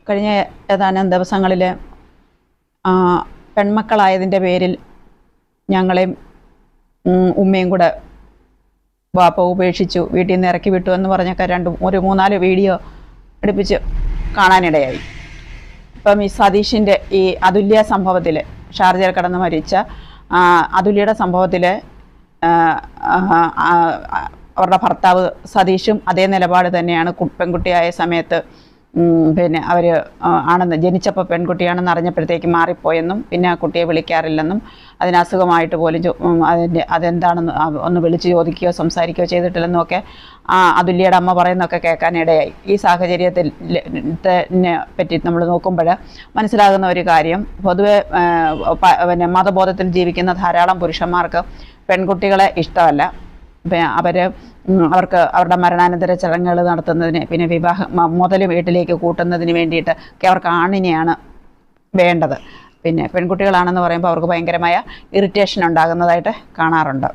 കഴിഞ്ഞ ഏതാനും ദിവസങ്ങളിൽ പെൺമക്കളായതിൻ്റെ പേരിൽ ഞങ്ങളെയും ഉമ്മയും കൂടെ വാപ്പ ഉപേക്ഷിച്ചു, വീട്ടിൽ നിന്ന് ഇറക്കി വിട്ടു എന്ന് പറഞ്ഞൊക്കെ ഒരു 3-4 വീഡിയോ അടുപ്പിച്ച് കാണാനിടയായി. ഇപ്പം ഈ സതീഷിൻ്റെ ഈ അതുല്യ സംഭവത്തിൽ, ഷാർജയിൽ കടന്ന് മരിച്ച അതുല്യയുടെ സംഭവത്തിൽ അവരുടെ ഭർത്താവ് സതീഷും അതേ നിലപാട് തന്നെയാണ്. പെൺകുട്ടിയായ സമയത്ത് പിന്നെ അവർ ജനിച്ചപ്പോൾ പെൺകുട്ടിയാണെന്ന് അറിഞ്ഞപ്പോഴത്തേക്ക് മാറിപ്പോയെന്നും പിന്നെ ആ കുട്ടിയെ വിളിക്കാറില്ലെന്നും അതിന് അസുഖമായിട്ട് പോലും അതെന്താണെന്ന് ഒന്ന് വിളിച്ച് ചോദിക്കുകയോ സംസാരിക്കുകയോ ചെയ്തിട്ടില്ലെന്നും ഒക്കെ അതുല്യയുടെ അമ്മ പറയുന്നതൊക്കെ കേൾക്കാനിടയായി. ഈ സാഹചര്യത്തിൽ പറ്റി നമ്മൾ നോക്കുമ്പോൾ മനസ്സിലാകുന്ന ഒരു കാര്യം, പൊതുവെ പിന്നെ മതബോധത്തിൽ ജീവിക്കുന്ന ധാരാളം പുരുഷന്മാർക്ക് പെൺകുട്ടികളെ ഇഷ്ടമല്ല. അവർക്ക് അവരുടെ മരണാനന്തര ചടങ്ങുകൾ നടത്തുന്നതിന്, പിന്നെ മുതൽ വീട്ടിലേക്ക് കൂട്ടുന്നതിന് വേണ്ടിയിട്ട് അവർക്ക് ആണിനെയാണ് വേണ്ടത്. പിന്നെ പെൺകുട്ടികളാണെന്ന് പറയുമ്പോൾ അവർക്ക് ഭയങ്കരമായ ഇറിറ്റേഷൻ ഉണ്ടാകുന്നതായിട്ട് കാണാറുണ്ട്.